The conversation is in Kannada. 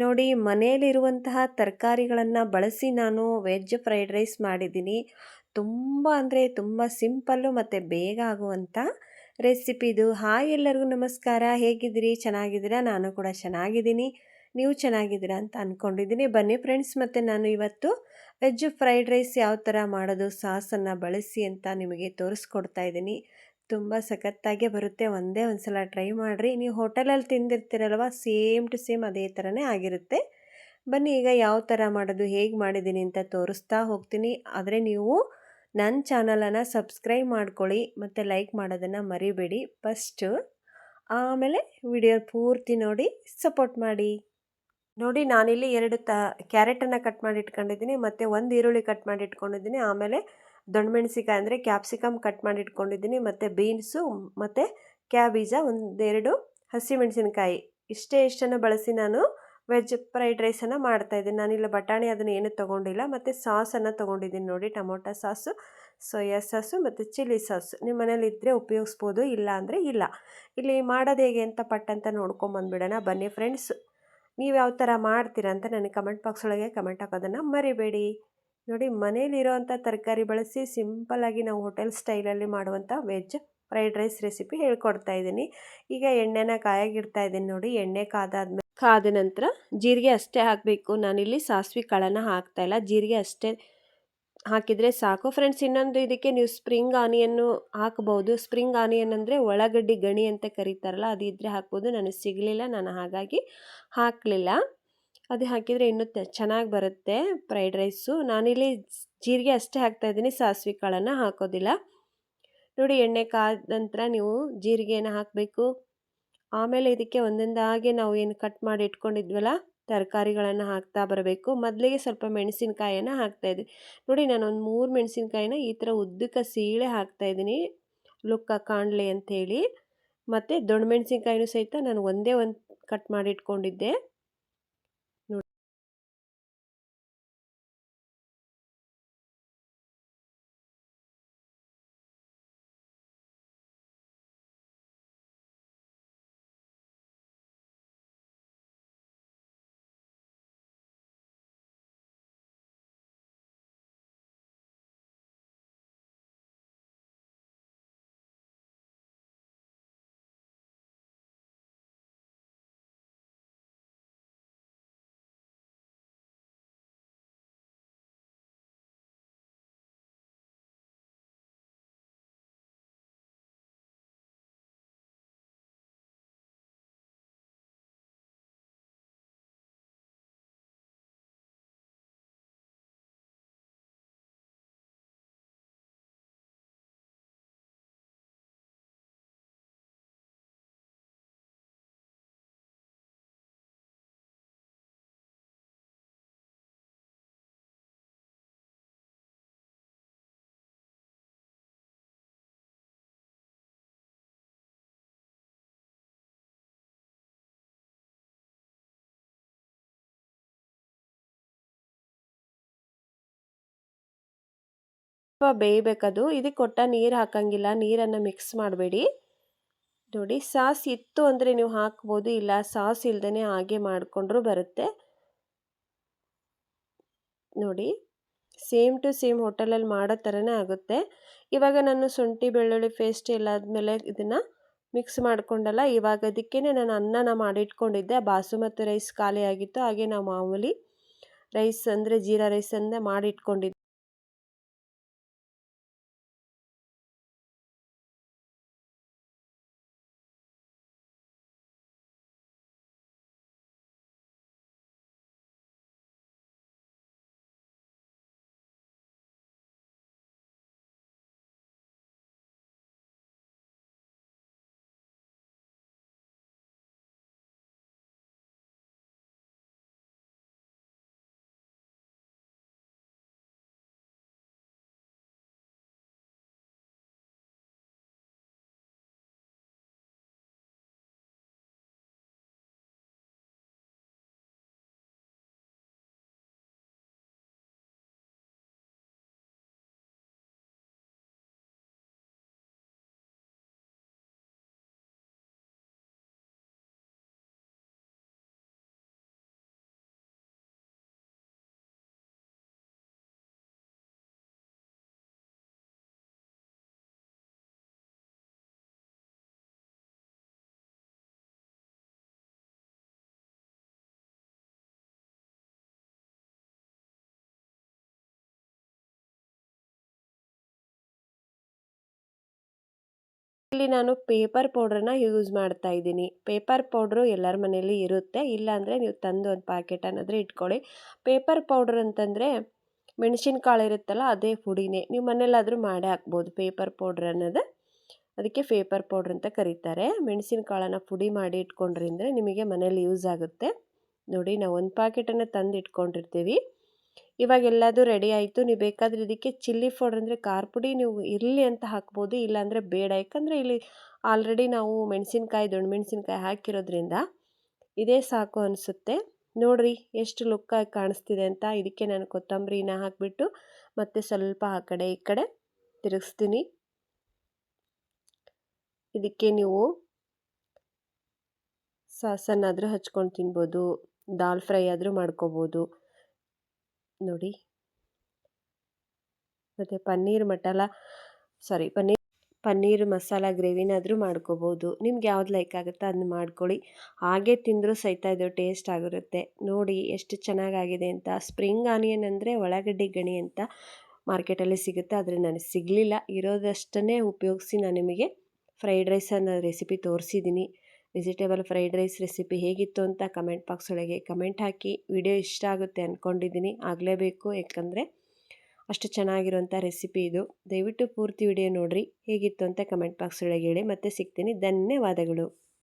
ನೋಡಿ ಮನೆಯಲ್ಲಿರುವಂತಹ ತರಕಾರಿಗಳನ್ನು ಬಳಸಿ ನಾನು ವೆಜ್ ಫ್ರೈಡ್ ರೈಸ್ ಮಾಡಿದ್ದೀನಿ. ತುಂಬ ಅಂದರೆ ತುಂಬ ಸಿಂಪಲ್ಲು ಮತ್ತು ಬೇಗ ಆಗುವಂಥ ರೆಸಿಪಿ ಇದು. ಹಾಯ್ ಎಲ್ಲರಿಗೂ ನಮಸ್ಕಾರ. ಹೇಗಿದ್ದೀರಿ? ಚೆನ್ನಾಗಿದ್ದೀರಾ? ನಾನು ಕೂಡ ಚೆನ್ನಾಗಿದ್ದೀನಿ. ನೀವು ಚೆನ್ನಾಗಿದ್ದೀರಾ ಅಂತ ಅಂದ್ಕೊಂಡಿದ್ದೀನಿ. ಬನ್ನಿ ಫ್ರೆಂಡ್ಸ್, ಮತ್ತು ನಾನು ಇವತ್ತು ವೆಜ್ ಫ್ರೈಡ್ ರೈಸ್ ಯಾವ ಥರ ಮಾಡೋದು ಸಾಸನ್ನು ಬಳಸಿ ಅಂತ ನಿಮಗೆ ತೋರಿಸ್ಕೊಡ್ತಾ ಇದ್ದೀನಿ. ತುಂಬ ಸಖತ್ತಾಗೆ ಬರುತ್ತೆ. ಒಂದೇ ಒಂದು ಸಲ ಟ್ರೈ ಮಾಡಿರಿ. ನೀವು ಹೋಟೆಲಲ್ಲಿ ತಿಂದಿರ್ತೀರಲ್ವ, ಸೇಮ್ ಟು ಸೇಮ್ ಅದೇ ಥರನೇ ಆಗಿರುತ್ತೆ. ಬನ್ನಿ ಈಗ ಯಾವ ಥರ ಮಾಡೋದು, ಹೇಗೆ ಮಾಡಿದ್ದೀನಿ ಅಂತ ತೋರಿಸ್ತಾ ಹೋಗ್ತೀನಿ. ಆದರೆ ನೀವು ನನ್ನ ಚಾನಲನ್ನು ಸಬ್ಸ್ಕ್ರೈಬ್ ಮಾಡ್ಕೊಳ್ಳಿ ಮತ್ತು ಲೈಕ್ ಮಾಡೋದನ್ನು ಮರಿಬೇಡಿ ಫಸ್ಟು. ಆಮೇಲೆ ವಿಡಿಯೋ ಪೂರ್ತಿ ನೋಡಿ ಸಪೋರ್ಟ್ ಮಾಡಿ. ನೋಡಿ ನಾನಿಲ್ಲಿ 2 ಕ್ಯಾರೆಟನ್ನು ಕಟ್ ಮಾಡಿ ಇಟ್ಕೊಂಡಿದ್ದೀನಿ, ಮತ್ತು 1 ಈರುಳ್ಳಿ ಕಟ್ ಮಾಡಿ ಇಟ್ಕೊಂಡಿದ್ದೀನಿ. ಆಮೇಲೆ ದೊಣ್ಣಮೆಣಸಿಕಾಯಿ ಅಂದರೆ ಕ್ಯಾಪ್ಸಿಕಮ್ ಕಟ್ ಮಾಡಿ ಇಟ್ಕೊಂಡಿದ್ದೀನಿ, ಮತ್ತು ಬೀನ್ಸು ಮತ್ತು ಕ್ಯಾಬೀಜ, 1-2 ಹಸಿಮೆಣಸಿನಕಾಯಿ. ಇಷ್ಟನ್ನು ಬಳಸಿ ನಾನು ವೆಜ್ ಫ್ರೈಡ್ ರೈಸನ್ನು ಮಾಡ್ತಾಯಿದ್ದೀನಿ. ನಾನಿಲ್ಲ ಬಟಾಣಿ ಅದನ್ನು ಏನೂ ತೊಗೊಂಡಿಲ್ಲ. ಮತ್ತು ಸಾಸನ್ನು ತೊಗೊಂಡಿದ್ದೀನಿ ನೋಡಿ, ಟೊಮೊಟೊ ಸಾಸು, ಸೋಯಾ ಸಾಸು ಮತ್ತು ಚಿಲ್ಲಿ ಸಾಸು. ನಿಮ್ಮ ಮನೇಲಿ ಇದ್ದರೆ ಉಪಯೋಗಿಸ್ಬೋದು, ಇಲ್ಲ ಅಂದರೆ ಇಲ್ಲ. ಇಲ್ಲಿ ಮಾಡೋದು ಹೇಗೆ ಅಂತ ಪಟ್ಟಂತ ನೋಡ್ಕೊಂಬಂದ್ಬಿಡೋಣ ಬನ್ನಿ ಫ್ರೆಂಡ್ಸ್. ನೀವು ಯಾವ ಥರ ಮಾಡ್ತೀರಾ ಅಂತ ನನಗೆ ಕಮೆಂಟ್ ಬಾಕ್ಸ್ ಒಳಗೆ ಕಮೆಂಟ್ ಹಾಕೋದನ್ನು ಮರಿಬೇಡಿ. ನೋಡಿ ಮನೇಲಿರೋವಂಥ ತರಕಾರಿ ಬಳಸಿ ಸಿಂಪಲ್ಲಾಗಿ ನಾವು ಹೋಟೆಲ್ ಸ್ಟೈಲಲ್ಲಿ ಮಾಡುವಂಥ ವೆಜ್ ಫ್ರೈಡ್ ರೈಸ್ ರೆಸಿಪಿ ಹೇಳ್ಕೊಡ್ತಾ ಇದ್ದೀನಿ. ಈಗ ಎಣ್ಣೆನ ಕಾಯಾಗಿಡ್ತಾ ಇದ್ದೀನಿ ನೋಡಿ. ಎಣ್ಣೆ ಕಾದ ನಂತರ ಜೀರಿಗೆ ಅಷ್ಟೇ ಹಾಕಬೇಕು. ನಾನಿಲ್ಲಿ ಸಾಸಿವೆ ಕಾಳನ್ನು ಹಾಕ್ತಾಯಿಲ್ಲ, ಜೀರಿಗೆ ಅಷ್ಟೇ ಹಾಕಿದರೆ ಸಾಕು ಫ್ರೆಂಡ್ಸ್. ಇನ್ನೊಂದು ಇದಕ್ಕೆ ನೀವು ಸ್ಪ್ರಿಂಗ್ ಆನಿಯನ್ನು ಹಾಕ್ಬೋದು. ಸ್ಪ್ರಿಂಗ್ ಆನಿಯನ್ ಅಂದರೆ ಉಳ್ಳಾಗಡ್ಡಿ ಗಣಿ ಅಂತ ಕರೀತಾರಲ್ಲ, ಅದು ಇದ್ದರೆ ಹಾಕ್ಬೋದು. ನನಗೆ ಸಿಗಲಿಲ್ಲ, ನಾನು ಹಾಗಾಗಿ ಹಾಕಲಿಲ್ಲ. ಅದು ಹಾಕಿದರೆ ಇನ್ನೂ ಚೆನ್ನಾಗಿ ಬರುತ್ತೆ ಫ್ರೈಡ್ ರೈಸು. ನಾನಿಲ್ಲಿ ಜೀರಿಗೆ ಅಷ್ಟೇ ಹಾಕ್ತಾಯಿದ್ದೀನಿ, ಸಾಸಿವೆ ಕಾಳನ್ನು ಹಾಕೋದಿಲ್ಲ. ನೋಡಿ ಎಣ್ಣೆ ಕಾದ ನಂತರ ನೀವು ಜೀರಿಗೆಯನ್ನು ಹಾಕಬೇಕು. ಆಮೇಲೆ ಇದಕ್ಕೆ ಒಂದೊಂದಾಗಿ ನಾವು ಏನು ಕಟ್ ಮಾಡಿ ಇಟ್ಕೊಂಡಿದ್ವಲ್ಲ ತರಕಾರಿಗಳನ್ನು ಹಾಕ್ತಾ ಬರಬೇಕು. ಮೊದಲಿಗೆ ಸ್ವಲ್ಪ ಮೆಣಸಿನಕಾಯನ್ನು ಹಾಕ್ತಾಯಿದ್ವಿ ನೋಡಿ. ನಾನು ಒಂದು 3 ಮೆಣಸಿನಕಾಯಿನ ಈ ಥರ ಉದ್ದಕ್ಕೆ ಸೀಳೆ ಹಾಕ್ತಾಯಿದ್ದೀನಿ, ಲುಕ್ಕ ಕಾಣಲಿ ಅಂಥೇಳಿ. ಮತ್ತು ದೊಣ್ಣೆ ಮೆಣಸಿನ್ಕಾಯಿನೂ ಸಹಿತ ನಾನು ಒಂದೇ ಒಂದು ಕಟ್ ಮಾಡಿ ಇಟ್ಕೊಂಡಿದ್ದೆ ನೋಡಿ. ಬೇಯಬೇಕದು. ಇದಕ್ಕೆ ಕೊಟ್ಟ ನೀರು ಹಾಕಂಗಿಲ್ಲ, ನೀರನ್ನು ಮಿಕ್ಸ್ ಮಾಡಬೇಡಿ ನೋಡಿ. ಸಾಸ್ ಇತ್ತು ಅಂದರೆ ನೀವು ಹಾಕ್ಬೋದು, ಇಲ್ಲ ಸಾಸ್ ಇಲ್ದೇ ಹಾಗೆ ಮಾಡಿಕೊಂಡ್ರೂ ಬರುತ್ತೆ ನೋಡಿ. ಸೇಮ್ ಟು ಸೇಮ್ ಹೋಟೆಲಲ್ಲಿ ಮಾಡೋ ಥರನೇ ಆಗುತ್ತೆ. ಇವಾಗ ನಾನು ಶುಂಠಿ ಬೆಳ್ಳುಳ್ಳಿ ಪೇಸ್ಟ್ ಎಲ್ಲ ಆದಮೇಲೆ ಇದನ್ನು ಮಿಕ್ಸ್ ಮಾಡಿಕೊಂಡಲ್ಲ, ಇವಾಗ ಅದಕ್ಕೇ ನಾನು ಅನ್ನನ ಮಾಡಿಟ್ಕೊಂಡಿದ್ದೆ. ಬಾಸುಮತಿ ರೈಸ್ ಖಾಲಿ ಆಗಿತ್ತು, ಹಾಗೆ ನಾವು ಮಾಮೂಲಿ ರೈಸ್ ಅಂದರೆ ಜೀರಾ ರೈಸ್ ಅಂದರೆ ಮಾಡಿಟ್ಕೊಂಡಿದ್ದೆ. ಇಲ್ಲಿ ನಾನು ಪೇಪರ್ ಪೌಡ್ರನ್ನ ಯೂಸ್ ಮಾಡ್ತಾ ಇದ್ದೀನಿ. ಪೇಪರ್ ಪೌಡ್ರು ಎಲ್ಲರ ಮನೆಯಲ್ಲಿ ಇರುತ್ತೆ, ಇಲ್ಲಾಂದರೆ ನೀವು ತಂದು ಒಂದು ಪ್ಯಾಕೆಟ್ ಅನ್ನೋದ್ರೆ ಇಟ್ಕೊಳ್ಳಿ. ಪೇಪರ್ ಪೌಡ್ರ್ ಅಂತಂದರೆ ಮೆಣಸಿನಕಾಳು ಇರುತ್ತಲ್ಲ ಅದೇ ಪುಡಿನೇ, ನೀವು ಮನೇಲಾದರೂ ಮಾಡೇ ಹಾಕ್ಬೋದು ಪೇಪರ್ ಪೌಡ್ರ್ ಅನ್ನೋದು. ಅದಕ್ಕೆ ಪೇಪರ್ ಪೌಡ್ರ್ ಅಂತ ಕರೀತಾರೆ. ಮೆಣಸಿನಕಾಳನ್ನು ಪುಡಿ ಮಾಡಿ ಇಟ್ಕೊಂಡ್ರೆ ನಿಮಗೆ ಮನೇಲಿ ಯೂಸ್ ಆಗುತ್ತೆ. ನೋಡಿ, ನಾವು ಒಂದು ಪ್ಯಾಕೆಟನ್ನು ತಂದು ಇಟ್ಕೊಂಡಿರ್ತೀವಿ. ಇವಾಗ ಎಲ್ಲದೂ ರೆಡಿ ಆಯಿತು. ನೀವು ಬೇಕಾದರೆ ಇದಕ್ಕೆ ಚಿಲ್ಲಿ ಪೌಡ್ರ್ ಅಂದರೆ ಖಾರ ಪುಡಿ ನೀವು ಇರಲಿ ಅಂತ ಹಾಕ್ಬೋದು, ಇಲ್ಲಾಂದರೆ ಬೇಡ. ಯಾಕಂದರೆ ಇಲ್ಲಿ ಆಲ್ರೆಡಿ ನಾವು ಮೆಣಸಿನ್ಕಾಯಿ, ದೊಣ್ಣೆ ಮೆಣಸಿನ್ಕಾಯಿ ಹಾಕಿರೋದ್ರಿಂದ ಇದೇ ಸಾಕು ಅನಿಸುತ್ತೆ. ನೋಡಿರಿ ಎಷ್ಟು ಲುಕ್ಕಾಗಿ ಕಾಣಿಸ್ತಿದೆ ಅಂತ. ಇದಕ್ಕೆ ನಾನು ಕೊತ್ತಂಬರಿನ ಹಾಕಿಬಿಟ್ಟು ಮತ್ತೆ ಸ್ವಲ್ಪ ಆ ಕಡೆ ಈ ಕಡೆ ತಿರುಗಿಸ್ತೀನಿ. ಇದಕ್ಕೆ ನೀವು ಸಾಸನ್ನಾದರೂ ಹಚ್ಕೊಂಡು ತಿನ್ಬೋದು, ದಾಲ್ ಫ್ರೈ ಆದರೂ ಮಾಡ್ಕೋಬೋದು ನೋಡಿ. ಮತ್ತು ಪನ್ನೀರ್ ಮಸಾಲ ಗ್ರೇವಿನಾದರೂ ಮಾಡ್ಕೋಬೋದು. ನಿಮ್ಗೆ ಯಾವ್ದು ಲೈಕ್ ಆಗುತ್ತೋ ಅದನ್ನ ಮಾಡ್ಕೊಳ್ಳಿ. ಹಾಗೆ ತಿಂದರೂ ಸಹಿತ ಇದು ಟೇಸ್ಟ್ ಆಗಿರುತ್ತೆ. ನೋಡಿ ಎಷ್ಟು ಚೆನ್ನಾಗಾಗಿದೆ ಅಂತ. ಸ್ಪ್ರಿಂಗ್ ಆನಿಯನ್ ಅಂದರೆ ಉಳ್ಳಾಗಡ್ಡಿ ಗಣಿ ಅಂತ ಮಾರ್ಕೆಟಲ್ಲಿ ಸಿಗುತ್ತೆ, ಆದರೆ ನನಗೆ ಸಿಗಲಿಲ್ಲ. ಇರೋದಷ್ಟನ್ನೇ ಉಪಯೋಗಿಸಿ ನಾನು ನಿಮಗೆ ಫ್ರೈಡ್ ರೈಸನ್ನು ರೆಸಿಪಿ ತೋರಿಸಿದ್ದೀನಿ. ವೆಜಿಟೇಬಲ್ ಫ್ರೈಡ್ ರೈಸ್ ರೆಸಿಪಿ ಹೇಗಿತ್ತು ಅಂತ ಕಮೆಂಟ್ ಬಾಕ್ಸ್ ಒಳಗೆ ಕಮೆಂಟ್ ಹಾಕಿ. ವಿಡಿಯೋ ಇಷ್ಟ ಆಗುತ್ತೆ ಅಂದ್ಕೊಂಡಿದ್ದೀನಿ, ಆಗಲೇಬೇಕು, ಯಾಕಂದರೆ ಅಷ್ಟು ಚೆನ್ನಾಗಿರುವಂಥ ರೆಸಿಪಿ ಇದು. ದಯವಿಟ್ಟು ಪೂರ್ತಿ ವಿಡಿಯೋ ನೋಡಿರಿ, ಹೇಗಿತ್ತು ಅಂತ ಕಮೆಂಟ್ ಬಾಕ್ಸ್ ಒಳಗೆ ಹೇಳಿ. ಮತ್ತೆ ಸಿಗ್ತೀನಿ. ಧನ್ಯವಾದಗಳು.